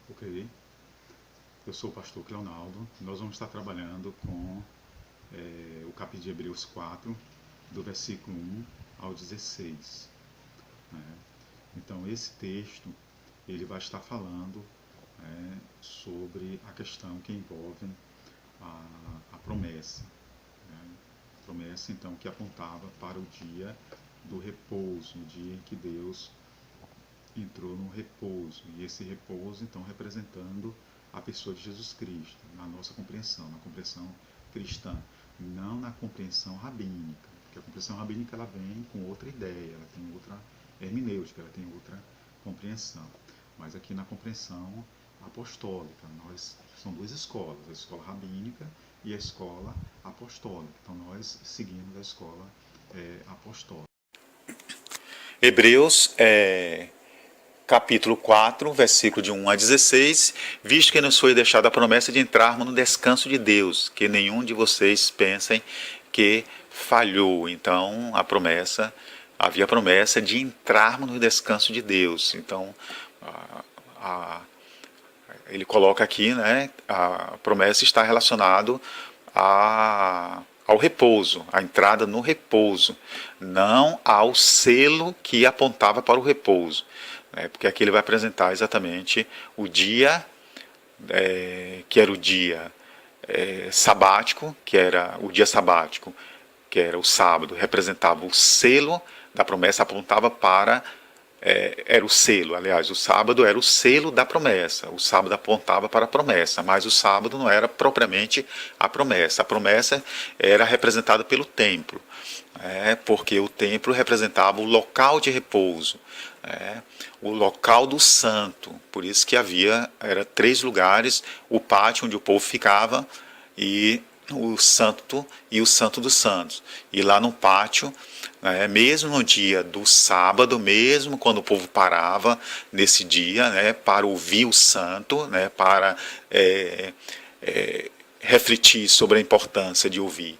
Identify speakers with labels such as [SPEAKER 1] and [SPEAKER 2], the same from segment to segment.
[SPEAKER 1] Ok, eu sou o pastor Cleonaldo. Nós vamos estar trabalhando com o capítulo de Hebreus 4, do versículo 1 ao 16. Né? Então, esse texto ele vai estar falando sobre a questão que envolve a promessa. Né? Promessa, então, que apontava para o dia do repouso, o dia em que Deus entrou no repouso, e esse repouso então representando a pessoa de Jesus Cristo, na nossa compreensão, na compreensão cristã, não na compreensão rabínica, porque a compreensão rabínica ela vem com outra ideia, ela tem outra hermenêutica, ela tem outra compreensão, mas aqui na compreensão apostólica, são duas escolas, a escola rabínica e a escola apostólica, então nós seguimos a escola apostólica.
[SPEAKER 2] Hebreus capítulo 4, versículo de 1 a 16, visto que nos foi deixada a promessa de entrarmos no descanso de Deus, que nenhum de vocês pensem que falhou. Então, havia a promessa de entrarmos no descanso de Deus. Então, ele coloca aqui, né, a promessa está relacionada ao repouso, à entrada no repouso, não ao selo que apontava para o repouso. Porque aqui ele vai apresentar exatamente o dia, que era o dia sabático, que era o dia sabático, que era o sábado, representava o selo da promessa, apontava para era o selo, aliás, o sábado era o selo da promessa, o sábado apontava para a promessa, mas o sábado não era propriamente a promessa era representada pelo templo, porque o templo representava o local de repouso, o local do santo, por isso que era 3 lugares, o pátio onde o povo ficava e o santo dos santos, e lá no pátio, mesmo no dia do sábado, mesmo quando o povo parava nesse dia, para ouvir o santo, para refletir sobre a importância de ouvir,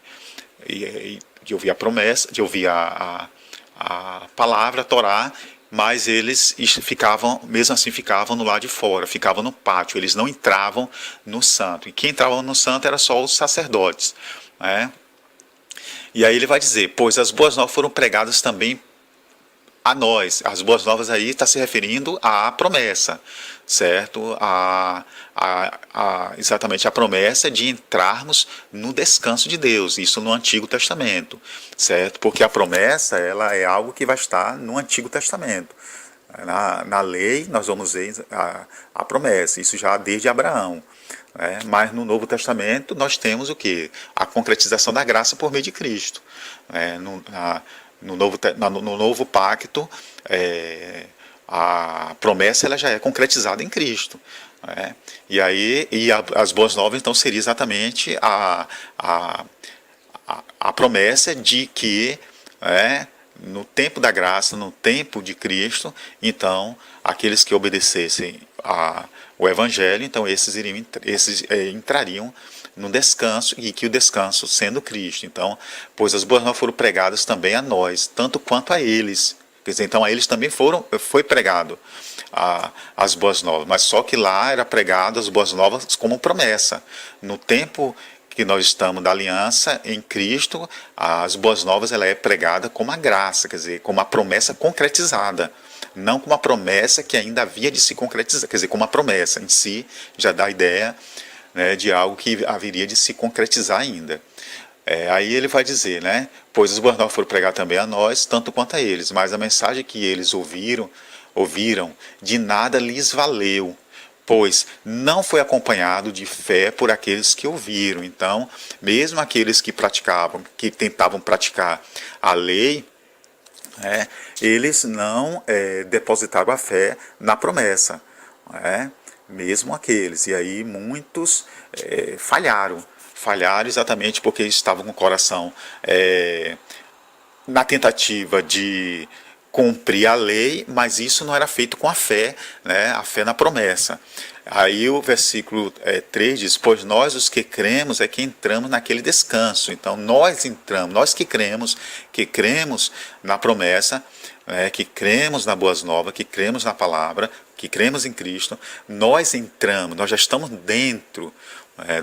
[SPEAKER 2] de ouvir a promessa, de ouvir a palavra, a Torá, mas eles ficavam, mesmo assim, ficavam no lado de fora, ficavam no pátio, eles não entravam no santo. E quem entrava no santo era só os sacerdotes. E aí ele vai dizer, pois as boas novas foram pregadas também a nós. As boas novas aí está se referindo à promessa, certo? Exatamente a promessa de entrarmos no descanso de Deus, isso no Antigo Testamento, certo? Porque a promessa ela é algo que vai estar no Antigo Testamento. Na lei nós vamos ver a promessa, isso já desde Abraão. Mas no Novo Testamento nós temos o quê? A concretização da graça por meio de Cristo. No novo pacto, a promessa ela já é concretizada em Cristo. E aí as boas novas então seria exatamente a promessa de que no tempo da graça, no tempo de Cristo, então aqueles que obedecessem o Evangelho, então esses entrariam no descanso, e que o descanso sendo Cristo. Então, pois as boas novas foram pregadas também a nós, tanto quanto a eles. Quer dizer, então a eles também foi pregado as boas novas, mas só que lá era pregado as boas novas como promessa. No tempo que nós estamos da aliança em Cristo, as boas novas ela é pregada como a graça, quer dizer, como a promessa concretizada, não como a promessa que ainda havia de se concretizar, quer dizer, como a promessa em si já dá a ideia de algo que haveria de se concretizar ainda. Aí ele vai dizer, pois as boas novas foram pregadas também a nós, tanto quanto a eles, mas a mensagem que eles ouviram, de nada lhes valeu, pois não foi acompanhado de fé por aqueles que ouviram. Então, mesmo aqueles que tentavam praticar a lei, eles não depositaram a fé na promessa, mesmo aqueles. E aí muitos falharam exatamente porque estavam com o coração na tentativa de cumprir a lei, mas isso não era feito com a fé na promessa. Aí o versículo 3 diz, pois nós os que cremos é que entramos naquele descanso. Então nós entramos, nós que cremos na promessa, que cremos na Boas Novas, que cremos na palavra, que cremos em Cristo, nós entramos, nós já estamos dentro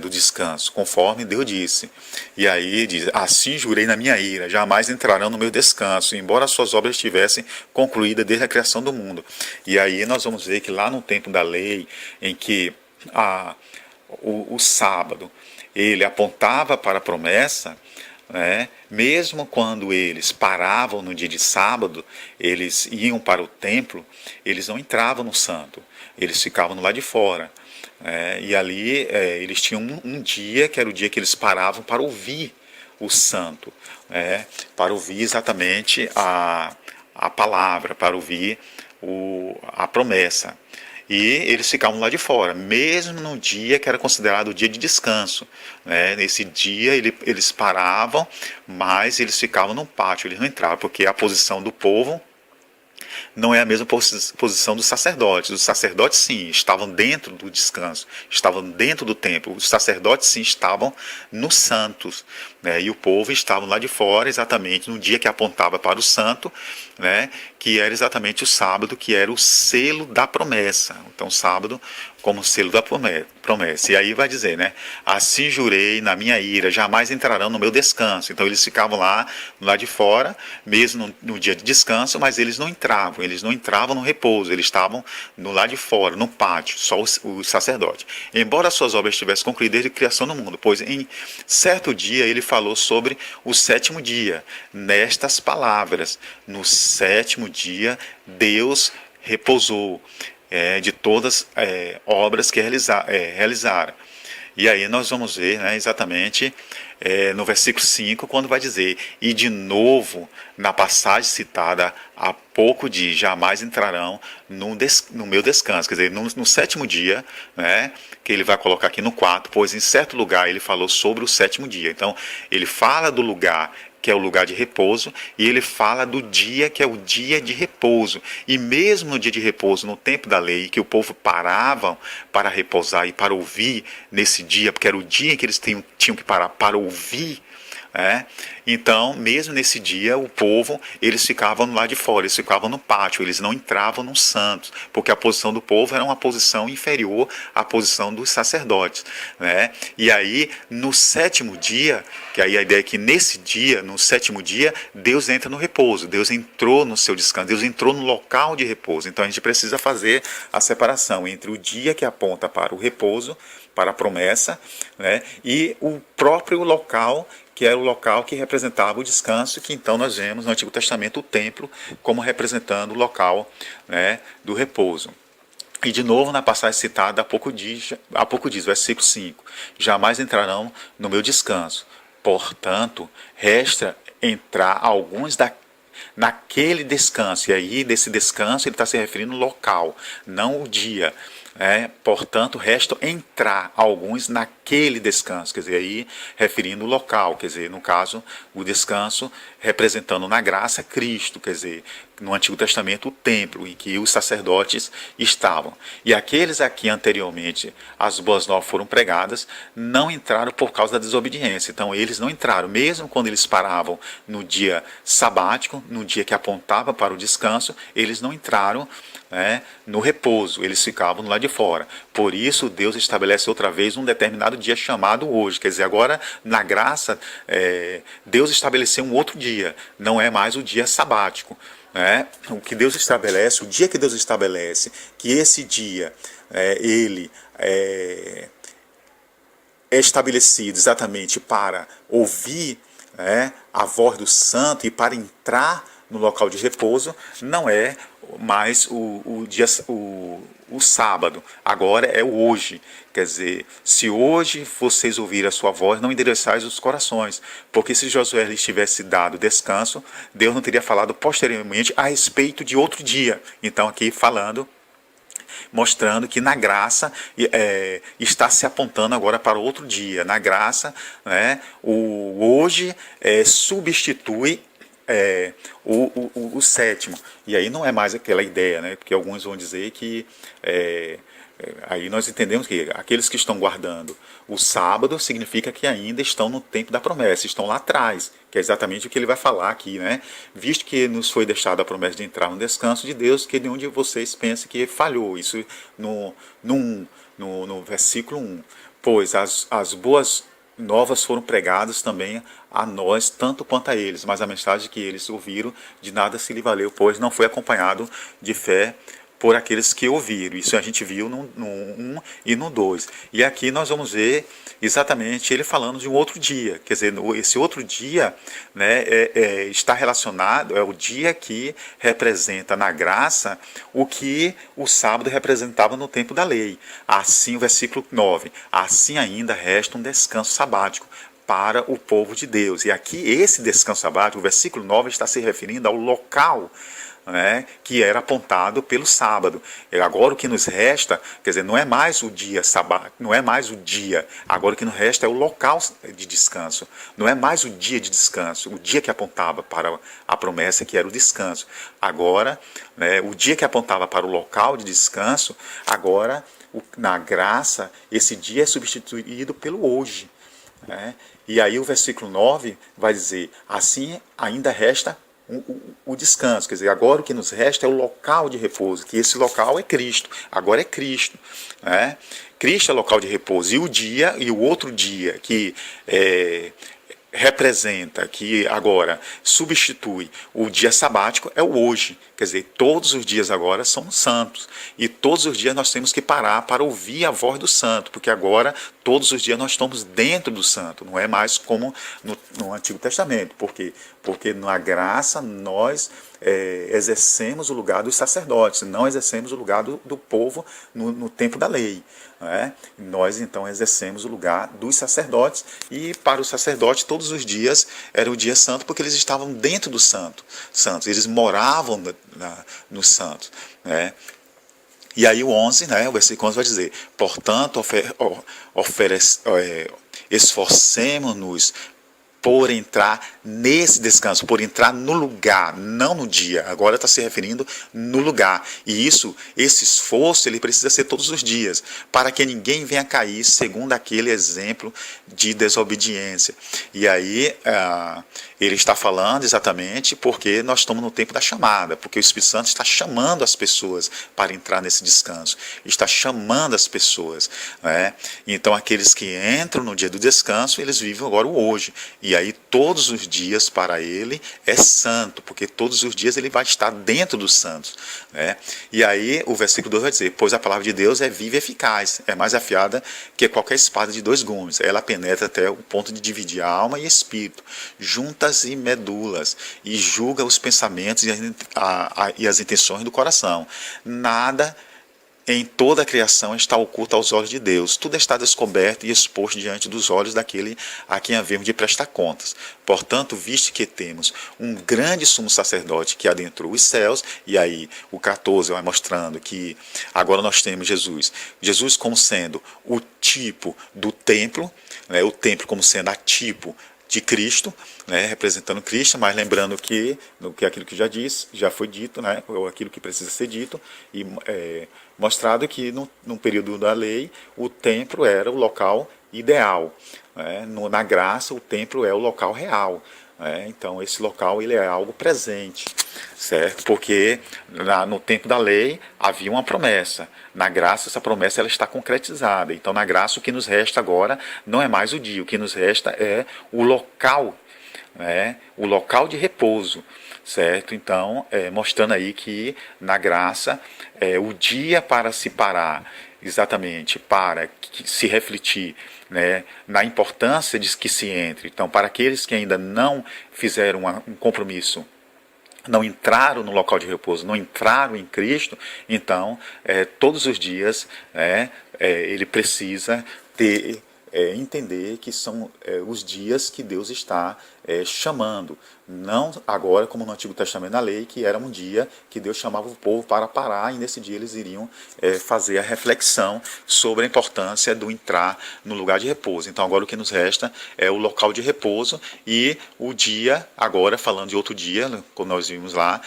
[SPEAKER 2] do descanso, conforme Deus disse. E aí diz, assim jurei na minha ira, jamais entrarão no meu descanso, embora as suas obras estivessem concluídas desde a criação do mundo. E aí nós vamos ver que lá no tempo da lei, em que o sábado, ele apontava para a promessa, mesmo quando eles paravam no dia de sábado, eles iam para o templo, eles não entravam no santo, eles ficavam lá de fora. E ali eles tinham um dia, que era o dia que eles paravam para ouvir o santo, para ouvir exatamente a palavra, para ouvir a promessa. E eles ficavam lá de fora, mesmo no dia que era considerado o dia de descanso. Nesse dia eles paravam, mas eles ficavam no pátio, eles não entravam, porque a posição do povo não é a mesma posição dos sacerdotes. Os sacerdotes, sim, estavam dentro do descanso, estavam dentro do templo. Os sacerdotes, sim, estavam nos santos, e o povo estava lá de fora, exatamente no dia que apontava para o santo, que era exatamente o sábado, que era o selo da promessa. Então, sábado como selo da promessa. E aí vai dizer, assim jurei na minha ira, jamais entrarão no meu descanso. Então eles ficavam lá de fora, mesmo no dia de descanso, mas eles não entravam no repouso, eles estavam no lado de fora, no pátio, só o sacerdote. Embora as suas obras estivessem concluídas desde a criação do mundo, pois em certo dia ele falou sobre o sétimo dia, nestas palavras, no sétimo dia Deus repousou de todas as obras que realizaram. E aí nós vamos ver exatamente no versículo 5, quando vai dizer, e de novo, na passagem citada há pouco diz, jamais entrarão no meu descanso. Quer dizer, no sétimo dia, que ele vai colocar aqui no 4, pois em certo lugar ele falou sobre o sétimo dia. Então, ele fala do lugar que é o lugar de repouso, e ele fala do dia, que é o dia de repouso. E mesmo no dia de repouso, no tempo da lei, que o povo parava para repousar e para ouvir nesse dia, porque era o dia em que eles tinham que parar para ouvir, então, mesmo nesse dia, o povo, eles ficavam lá de fora, eles ficavam no pátio, eles não entravam nos santos, porque a posição do povo era uma posição inferior à posição dos sacerdotes. E aí, no sétimo dia, que aí a ideia é que nesse dia, no sétimo dia, Deus entra no repouso, Deus entrou no seu descanso, Deus entrou no local de repouso. Então, a gente precisa fazer a separação entre o dia que aponta para o repouso, para a promessa, e o próprio local, que era o local que representava o descanso, que então nós vemos no Antigo Testamento o templo como representando o local do repouso. E de novo na passagem citada há pouco diz, versículo 5, jamais entrarão no meu descanso, portanto, resta entrar alguns naquele descanso, e aí desse descanso ele está se referindo ao local, não o dia. Portanto, resta entrar alguns naquele descanso, quer dizer, aí referindo o local, quer dizer, no caso, o descanso representando na graça Cristo, quer dizer, no Antigo Testamento o templo em que os sacerdotes estavam. E aqueles aqui anteriormente, as boas novas foram pregadas, não entraram por causa da desobediência. Então eles não entraram, mesmo quando eles paravam no dia sabático, no dia que apontava para o descanso, eles não entraram no repouso, eles ficavam lá de fora. Por isso Deus estabelece outra vez um determinado dia chamado hoje, quer dizer, agora na graça Deus estabeleceu um outro dia, não é mais o dia sabático. O que Deus estabelece, o dia que Deus estabelece, que esse dia ele é estabelecido exatamente para ouvir a voz do santo e para entrar no local de repouso, não é mais o sábado, agora é o hoje. Quer dizer, se hoje vocês ouvirem a sua voz, não endereçais os corações, porque se Josué lhes tivesse dado descanso, Deus não teria falado posteriormente a respeito de outro dia. Então aqui falando, mostrando que na graça está se apontando agora para outro dia. Na graça, o hoje substitui o sétimo. E aí não é mais aquela ideia, porque alguns vão dizer que aí nós entendemos que aqueles que estão guardando o sábado significa que ainda estão no tempo da promessa, estão lá atrás, que é exatamente o que ele vai falar aqui, né? Visto que nos foi deixada a promessa de entrar no descanso de Deus, que nenhum de vocês pense que falhou. Isso no versículo 1. Pois as boas novas foram pregadas também a nós, tanto quanto a eles, mas a mensagem que eles ouviram de nada se lhe valeu, pois não foi acompanhado de fé por aqueles que ouviram. Isso a gente viu no 1 e no 2. E aqui nós vamos ver exatamente ele falando de um outro dia. Quer dizer, esse outro dia, né, está relacionado, é o dia que representa na graça o que o sábado representava no tempo da lei. Assim, o versículo 9, assim ainda resta um descanso sabático para o povo de Deus. E aqui esse descanso sabático, o versículo 9 está se referindo ao local, né, que era apontado pelo sábado. E agora o que nos resta, quer dizer, não é mais o dia sabático, não é mais o dia. Agora o que nos resta é o local de descanso. Não é mais o dia de descanso, o dia que apontava para a promessa, que era o descanso. Agora, né, o dia que apontava para o local de descanso, agora, na graça, esse dia é substituído pelo hoje. Né? E aí o versículo 9 vai dizer, assim ainda resta o descanso, quer dizer, agora o que nos resta é o local de repouso, que esse local é Cristo, agora é Cristo, né? Cristo é local de repouso, e o dia, e o outro dia que representa, que agora substitui o dia sabático, é o hoje. Quer dizer, todos os dias agora são santos. E todos os dias nós temos que parar para ouvir a voz do santo, porque agora todos os dias nós estamos dentro do santo, não é mais como no Antigo Testamento. Por quê? Porque na graça nós exercemos o lugar dos sacerdotes, não exercemos o lugar do povo no tempo da lei. Né? Nós então exercemos o lugar dos sacerdotes, e para os sacerdotes todos os dias era o dia santo, porque eles estavam dentro do santo, eles moravam no santo. Né? E aí o 11, né, o versículo 11 vai dizer, portanto esforcemos-nos por entrar nesse descanso, por entrar no lugar, não no dia. Agora está se referindo no lugar. E esse esforço, ele precisa ser todos os dias, para que ninguém venha cair segundo aquele exemplo de desobediência. E aí ele está falando exatamente porque nós estamos no tempo da chamada, porque o Espírito Santo está chamando as pessoas para entrar nesse descanso, está chamando as pessoas. Né? Então aqueles que entram no dia do descanso, eles vivem agora o hoje. E aí todos os dias para ele é santo, porque todos os dias ele vai estar dentro dos santos. Né? E aí o versículo 2 vai dizer, pois a palavra de Deus é viva e eficaz, é mais afiada que qualquer espada de 2 gumes. Ela penetra até o ponto de dividir a alma e espírito, juntas e medulas, e julga os pensamentos e as intenções do coração. Nada em toda a criação está oculta aos olhos de Deus. Tudo está descoberto e exposto diante dos olhos daquele a quem havemos de prestar contas. Portanto, visto que temos um grande sumo sacerdote que adentrou os céus, e aí o 14 vai mostrando que agora nós temos Jesus. Jesus como sendo o tipo do templo, né, o templo como sendo a tipo de Cristo, né, representando Cristo, mas lembrando que aquilo que já foi dito, né, ou aquilo que precisa ser dito, e mostrado que no período da lei o templo era o local ideal. Né, na graça o templo é o local real. Então esse local ele é algo presente, certo? Porque no tempo da lei havia uma promessa, na graça essa promessa ela está concretizada. Então na graça o que nos resta agora não é mais o dia, o que nos resta é o local, né? O local de repouso, certo? Então mostrando aí que na graça o dia para se parar, exatamente para se refletir, né, na importância de que se entre. Então, para aqueles que ainda não fizeram um compromisso, não entraram no local de repouso, não entraram em Cristo, então, todos os dias, ele precisa entender que são os dias que Deus está chamando. Não agora, como no Antigo Testamento, na lei, que era um dia que Deus chamava o povo para parar, e nesse dia eles iriam fazer a reflexão sobre a importância do entrar no lugar de repouso. Então agora o que nos resta é o local de repouso, e o dia, agora falando de outro dia, como nós vimos lá,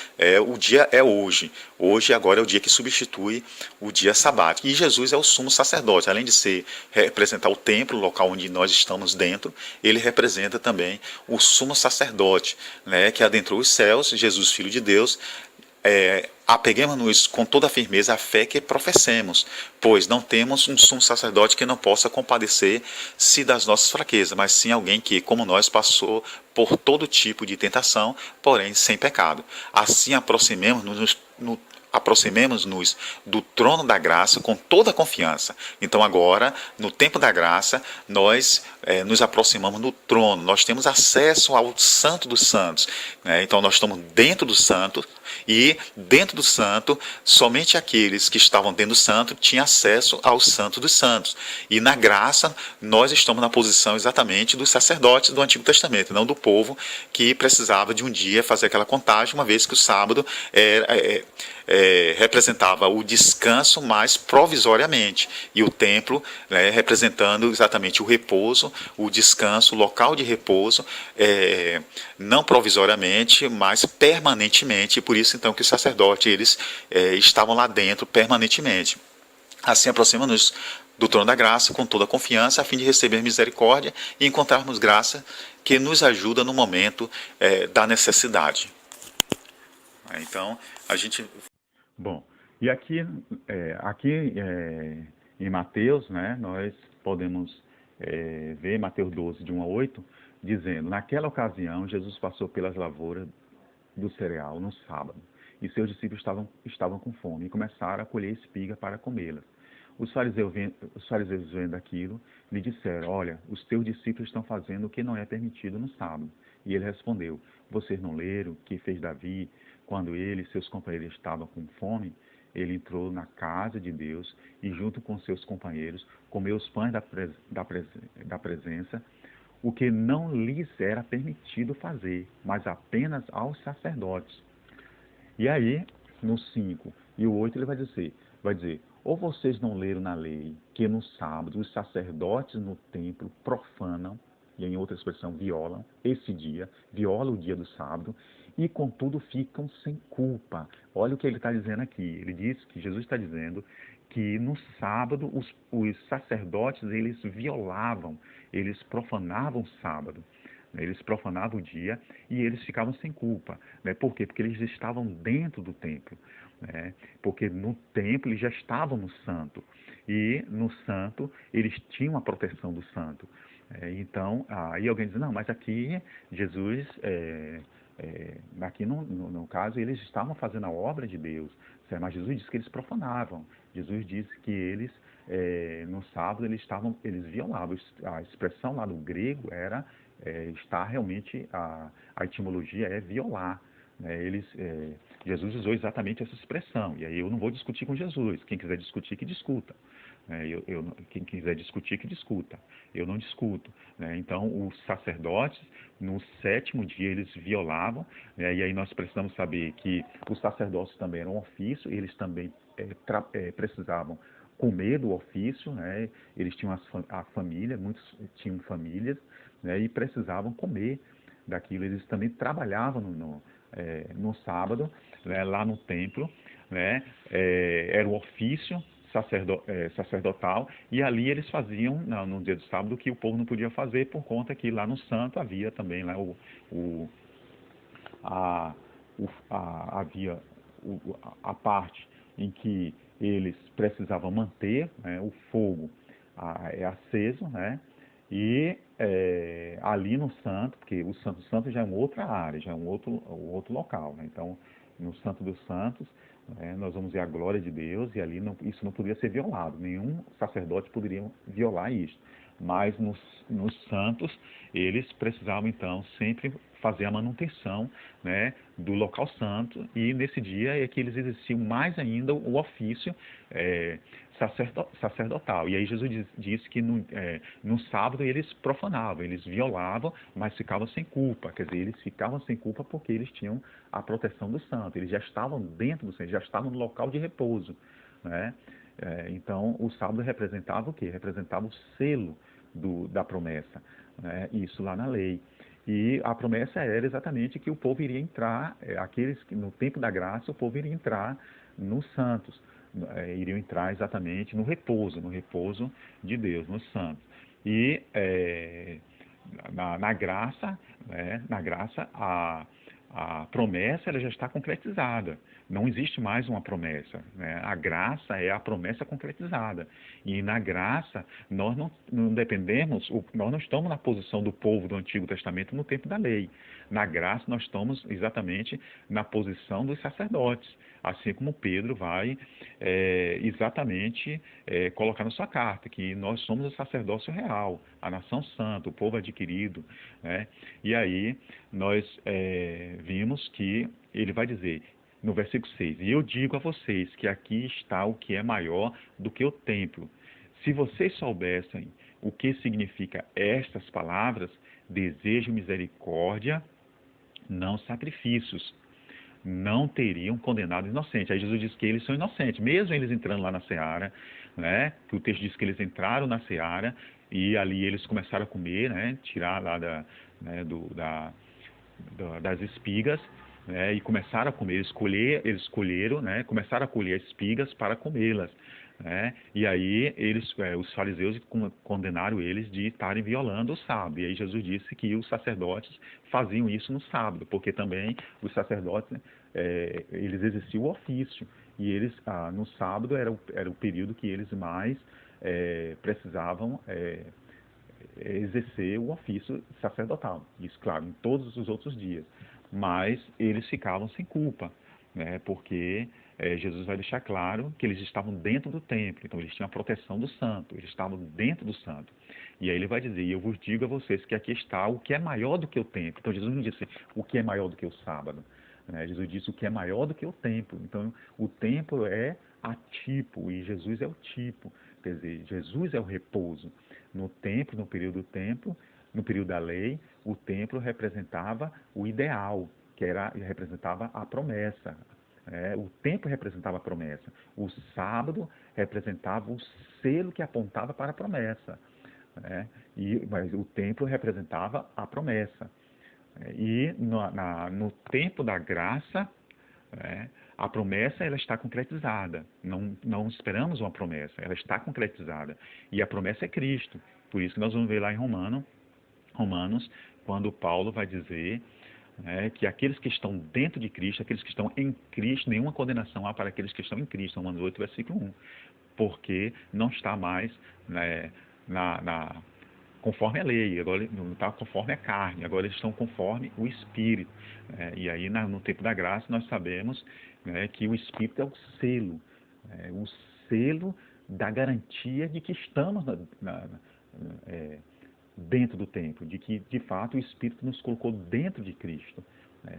[SPEAKER 2] o dia é hoje. Hoje agora é o dia que substitui o dia sabático. E Jesus é o sumo sacerdote, além de representar o templo, o local onde nós estamos dentro, ele representa também o sumo sacerdote, né, que adentrou os céus, Jesus, Filho de Deus. Apeguemos-nos com toda a firmeza à fé que professemos, pois não temos um sumo sacerdote que não possa compadecer-se das nossas fraquezas, mas sim alguém que, como nós, passou por todo tipo de tentação, porém sem pecado. Assim aproximemos-nos do trono da graça com toda a confiança. Então agora, no tempo da graça, nós nos aproximamos do trono, nós temos acesso ao Santo dos Santos, né? Então nós estamos dentro do Santo, e dentro do Santo, somente aqueles que estavam dentro do Santo tinham acesso ao Santo dos Santos. E na graça, nós estamos na posição exatamente dos sacerdotes do Antigo Testamento, não do povo que precisava de um dia fazer aquela contagem, uma vez que o sábado representava o descanso mais provisoriamente, e o templo, né, representando exatamente o repouso, o descanso, o local de repouso, não provisoriamente, mas permanentemente. E por isso então que os sacerdotes eles estavam lá dentro permanentemente. Assim aproxima-nos do trono da graça com toda a confiança, a fim de receber misericórdia e encontrarmos graça que nos ajuda no momento da necessidade. Então, a gente...
[SPEAKER 1] Bom, e aqui, em Mateus, né, nós podemos ver Mateus 12, de 1 a 8, dizendo: naquela ocasião, Jesus passou pelas lavouras do cereal no sábado, e seus discípulos estavam com fome, e começaram a colher espiga para comê-las. Os fariseus, vendo aquilo, lhe disseram: olha, os teus discípulos estão fazendo o que não é permitido no sábado. E ele respondeu: vocês não leram o que fez Davi quando ele e seus companheiros estavam com fome? Ele entrou na casa de Deus e, junto com seus companheiros, comeu os pães da presença, o que não lhes era permitido fazer, mas apenas aos sacerdotes. E aí, no 5 e o 8, ele vai dizer: ou vocês não leram na lei que no sábado os sacerdotes no templo profanam, e em outra expressão, violam esse dia, violam o dia do sábado, e contudo ficam sem culpa. Olha o que ele está dizendo aqui. Ele diz que Jesus está dizendo que no sábado os sacerdotes eles violavam, eles profanavam o sábado. Eles profanavam o dia e eles ficavam sem culpa. Né? Por quê? Porque eles estavam dentro do templo. Né? Porque no templo eles já estavam no santo. E no santo eles tinham a proteção do santo. Então, aí alguém diz: não, mas aqui Jesus, aqui no caso, eles estavam fazendo a obra de Deus. Mas Jesus disse que eles profanavam. Jesus disse que eles, no sábado, eles violavam. A expressão lá do grego era... está realmente, a etimologia é violar. Né? Jesus usou exatamente essa expressão, e aí eu não vou discutir com Jesus. Quem quiser discutir, que discuta. Quem quiser discutir, que discuta. Eu não discuto. Né? Então, os sacerdotes, no 7º dia, eles violavam, né? E aí nós precisamos saber que os sacerdotes também eram um ofício, eles também precisavam comer do ofício, né? Eles tinham a família, muitos tinham famílias, né? E precisavam comer daquilo. Eles também trabalhavam no sábado, né? Lá no templo, né? Era o ofício sacerdotal, e ali eles faziam no dia do sábado o que o povo não podia fazer, por conta que lá no santo havia também lá havia a parte em que eles precisavam manter, né, o fogo aceso, né, e ali no santo, porque o santo já é uma outra área, já é um outro local, né? Então, no Santo dos Santos, nós vamos ver a glória de Deus, e ali isso não poderia ser violado, nenhum sacerdote poderia violar isso. Mas nos santos, eles precisavam então sempre fazer a manutenção, né, do local santo, e nesse dia é que eles exerciam mais ainda o ofício sacerdotal. E aí Jesus disse que no sábado eles profanavam, eles violavam, mas ficavam sem culpa. Quer dizer, eles ficavam sem culpa porque eles tinham a proteção do santo, eles já estavam dentro do santo, já estavam no local de repouso. Né? Então, o sábado representava o quê? Representava o selo da promessa, né? Isso lá na lei. E a promessa era exatamente que o povo iria entrar, aqueles que no tempo da graça, o povo iria entrar nos santos, iriam entrar exatamente no repouso de Deus, nos santos. na graça, né, na graça a promessa ela já está concretizada. Não existe mais uma promessa, né? A graça é a promessa concretizada. E na graça, nós não dependemos, nós não estamos na posição do povo do Antigo Testamento no tempo da lei. Na graça, nós estamos exatamente na posição dos sacerdotes. Assim como Pedro vai exatamente colocar na sua carta, que nós somos o sacerdócio real, a nação santa, o povo adquirido, né? E aí nós vimos que ele vai dizer, no versículo 6, e eu digo a vocês que aqui está o que é maior do que o templo. Se vocês soubessem o que significa estas palavras, desejo misericórdia, não sacrifícios, não teriam condenado inocente. Aí Jesus diz que eles são inocentes, mesmo eles entrando lá na seara, né? Que o texto diz que eles entraram na seara e ali eles começaram a comer, né? Tirar lá das espigas, né? E começaram a comer, eles escolheram, né? Começaram a colher espigas para comê-las, né? E aí os fariseus condenaram eles de estarem violando o sábado. E aí Jesus disse que os sacerdotes faziam isso no sábado, porque também os sacerdotes, né, eles exerciam o ofício. E eles, no sábado, era o período que eles mais precisavam exercer o ofício sacerdotal. Isso, claro, em todos os outros dias. Mas eles ficavam sem culpa, né? Porque Jesus vai deixar claro que eles estavam dentro do templo, então eles tinham a proteção do santo, eles estavam dentro do santo. E aí ele vai dizer, eu vos digo a vocês que aqui está o que é maior do que o templo. Então Jesus não disse o que é maior do que o sábado, né? Jesus disse o que é maior do que o templo. Então o templo é a tipo e Jesus é o tipo. Quer dizer, Jesus é o repouso. No templo, no período do templo, no período da lei, o templo representava o ideal, representava a promessa. O templo representava a promessa. O sábado representava o selo que apontava para a promessa. Mas o templo representava a promessa. E no tempo da graça, a promessa ela está concretizada. Não esperamos uma promessa, ela está concretizada. E a promessa é Cristo. Por isso que nós vamos ver lá em Romanos, quando Paulo vai dizer que aqueles que estão dentro de Cristo, aqueles que estão em Cristo, nenhuma condenação há para aqueles que estão em Cristo. Romanos 8, versículo 1. Porque não está mais conforme a lei, agora não está conforme a carne, agora eles estão conforme o Espírito. E aí, no tempo da graça, nós sabemos que o Espírito é o selo da garantia de que estamos dentro do templo, de que, de fato, o Espírito nos colocou dentro de Cristo.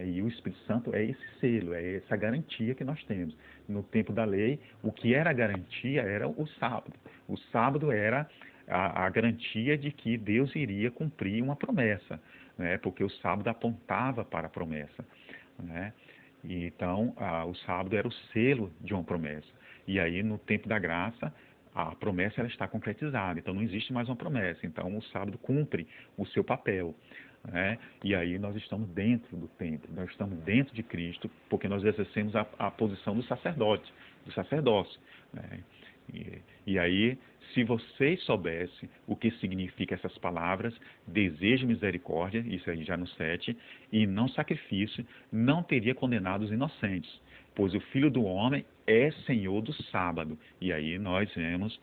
[SPEAKER 1] E o Espírito Santo é esse selo, é essa garantia que nós temos. No tempo da lei, o que era a garantia era o sábado. O sábado era a garantia de que Deus iria cumprir uma promessa, porque o sábado apontava para a promessa. E então, o sábado era o selo de uma promessa. E aí, no tempo da graça, a promessa ela está concretizada, então não existe mais uma promessa. Então, o sábado cumpre o seu papel. E aí nós estamos dentro do templo, nós estamos dentro de Cristo, porque nós exercemos a posição do sacerdote, do sacerdócio. E aí, se vocês soubessem o que significa essas palavras, desejo misericórdia, isso aí já no 7, e não sacrifício, não teria condenado os inocentes, pois o Filho do Homem é Senhor do sábado. E aí nós vemos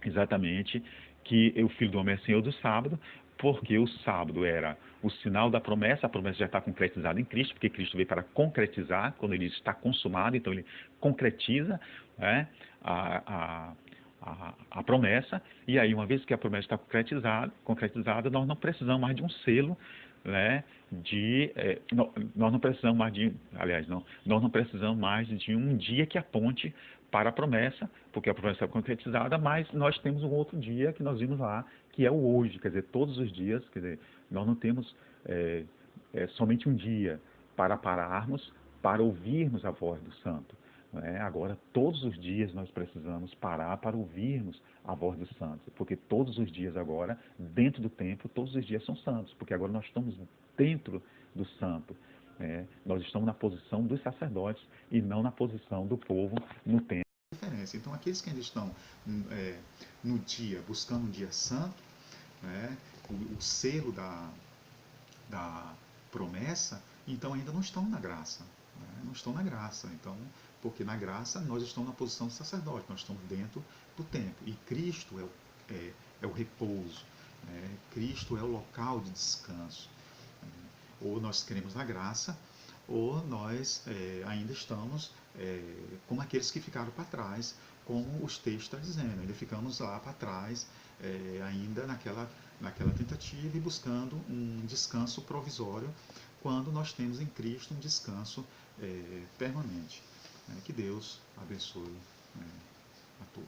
[SPEAKER 1] exatamente que o Filho do Homem é Senhor do sábado, porque o sábado era o sinal da promessa, a promessa já está concretizada em Cristo, porque Cristo veio para concretizar, quando ele diz está consumado, então ele concretiza a promessa, e aí uma vez que a promessa está concretizada, nós não precisamos mais de um selo, nós não precisamos mais nós não precisamos mais de um dia que aponte para a promessa, porque a promessa está concretizada, mas nós temos um outro dia que nós vimos lá, que é o hoje, quer dizer, todos os dias, quer dizer, nós não temos somente um dia para pararmos, para ouvirmos a voz do Santo. Agora, todos os dias nós precisamos parar para ouvirmos a voz dos santos, porque todos os dias agora, dentro do templo, todos os dias são santos, porque agora nós estamos dentro do santo. Nós estamos na posição dos sacerdotes e não na posição do povo no templo.
[SPEAKER 2] Então, aqueles que ainda estão no dia, buscando um dia santo,
[SPEAKER 1] o selo da promessa, então ainda não estão na graça. Né? Não estão na graça. Então, porque na graça nós estamos na posição de sacerdote, nós estamos dentro do templo. E Cristo é o repouso. Né? Cristo é o local de descanso. Ou nós queremos na graça, ou nós ainda estamos como aqueles que ficaram para trás, como os textos estão dizendo, ainda ficamos lá para trás, ainda naquela tentativa e buscando um descanso provisório, quando nós temos em Cristo um descanso permanente. Que Deus abençoe a todos.